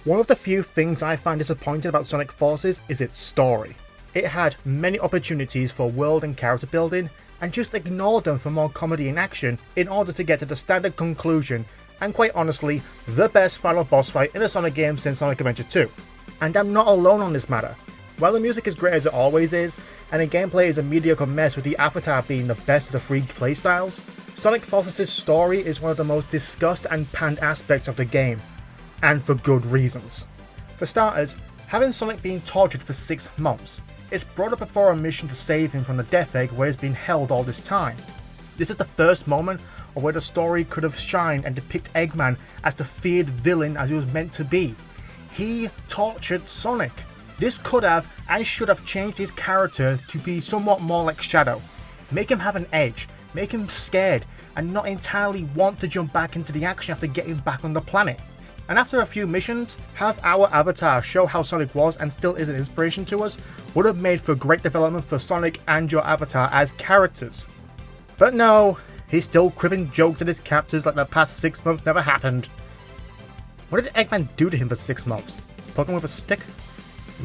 One of the few things I find disappointing about Sonic Forces is its story. It had many opportunities for world and character building, and just ignored them for more comedy and action in order to get to the standard conclusion, and quite honestly, the best final boss fight in a Sonic game since Sonic Adventure 2. And I'm not alone on this matter. While the music is great as it always is, and the gameplay is a mediocre mess with the Avatar being the best of the three playstyles, Sonic Forces' story is one of the most discussed and panned aspects of the game, and for good reasons. For starters, having Sonic being tortured for 6 months. It's brought up before a mission to save him from the Death Egg where he's been held all this time. This is the first moment of where the story could have shined and depict Eggman as the feared villain as he was meant to be. He tortured Sonic. This could have and should have changed his character to be somewhat more like Shadow. Make him have an edge, make him scared, and not entirely want to jump back into the action after getting back on the planet. And after a few missions, have our avatar show how Sonic was and still is an inspiration to us would have made for great development for Sonic and your avatar as characters. But no, he's still cribbing jokes at his captors like the past 6 months never happened. What did Eggman do to him for 6 months? Poke him with a stick?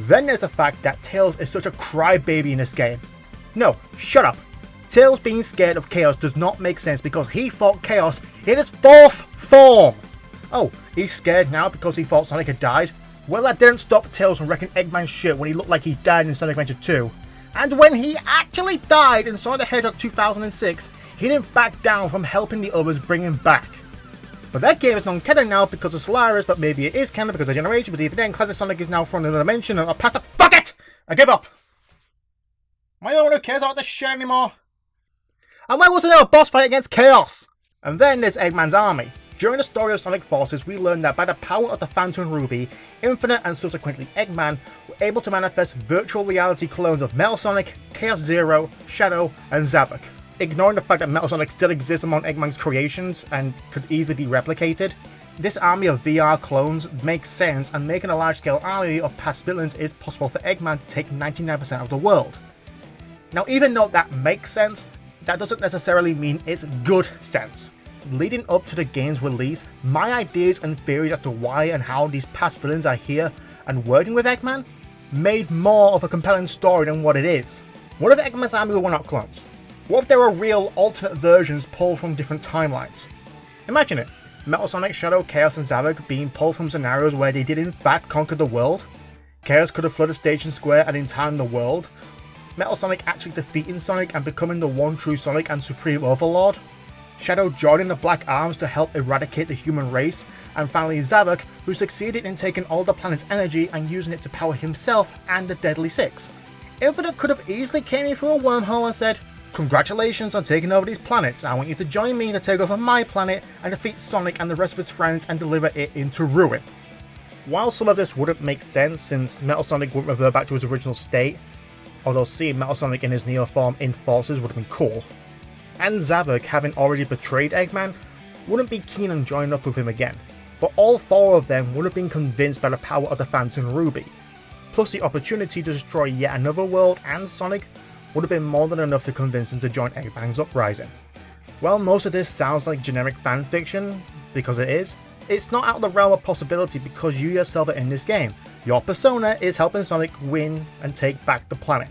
Then there's the fact that Tails is such a crybaby in this game. No, shut up. Tails being scared of Chaos does not make sense because he fought Chaos in his 4th form! Oh, he's scared now because he thought Sonic had died? Well, that didn't stop Tails from wrecking Eggman's shit when he looked like he died in Sonic Adventure 2. And when he actually died in Sonic the Hedgehog 2006, he didn't back down from helping the others bring him back. But that game is non-canon now because of Solaris, but maybe it is canon because of Generation, but even then, Classic Sonic is now from another dimension, and I'll pass the fuck it! I give up! Am I the one who cares about this shit anymore? And why wasn't there a boss fight against Chaos? And then there's Eggman's army. During the story of Sonic Forces, we learned that by the power of the Phantom Ruby, Infinite and subsequently Eggman were able to manifest virtual reality clones of Metal Sonic, Chaos Zero, Shadow, and Zavok. Ignoring the fact that Metal Sonic still exists among Eggman's creations and could easily be replicated, this army of VR clones makes sense, and making a large-scale army of past villains is possible for Eggman to take 99% of the world. Now, even though that makes sense, that doesn't necessarily mean it's good sense. Leading up to the game's release, my ideas and theories as to why and how these past villains are here and working with Eggman made more of a compelling story than what it is. What if Eggman's army were not clones? What if there were real alternate versions pulled from different timelines? Imagine it, Metal Sonic, Shadow, Chaos and Zavok being pulled from scenarios where they did in fact conquer the world. Chaos could have flooded Station Square and in time the world. Metal Sonic actually defeating Sonic and becoming the one true Sonic and Supreme Overlord. Shadow joining the Black Arms to help eradicate the human race, and finally Zavok, who succeeded in taking all the planet's energy and using it to power himself and the Deadly Six. Infinite could have easily came in through a wormhole and said, "Congratulations on taking over these planets, I want you to join me to take over my planet and defeat Sonic and the rest of his friends and deliver it into ruin." While some of this wouldn't make sense since Metal Sonic wouldn't revert back to his original state, although seeing Metal Sonic in his Neo form in Forces would have been cool, and Zavok, having already betrayed Eggman, wouldn't be keen on joining up with him again, but all 4 of them would have been convinced by the power of the Phantom Ruby, plus the opportunity to destroy yet another world and Sonic would have been more than enough to convince them to join Eggman's uprising. While most of this sounds like generic fanfiction, because it is, it's not out of the realm of possibility because you yourself are in this game. Your persona is helping Sonic win and take back the planet.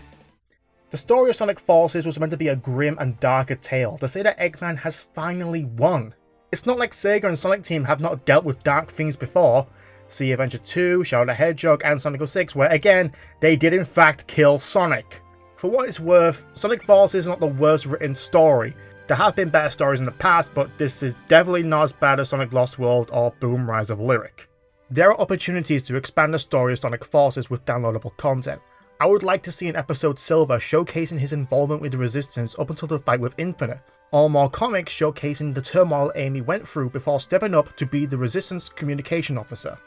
The story of Sonic Forces was meant to be a grim and darker tale, to say that Eggman has finally won. It's not like Sega and Sonic Team have not dealt with dark things before. See Adventure 2, Shadow the Hedgehog and Sonic 06, where again, they did in fact kill Sonic. For what it's worth, Sonic Forces is not the worst written story. There have been better stories in the past, but this is definitely not as bad as Sonic Lost World or Boom Rise of Lyric. There are opportunities to expand the story of Sonic Forces with downloadable content. I would like to see an episode Silver showcasing his involvement with the Resistance up until the fight with Infinite, or more comics showcasing the turmoil Amy went through before stepping up to be the Resistance communication officer.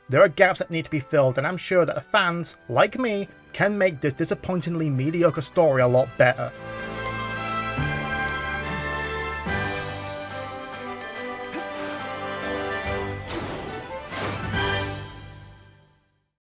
There are gaps that need to be filled, and I'm sure that the fans, like me, can make this disappointingly mediocre story a lot better.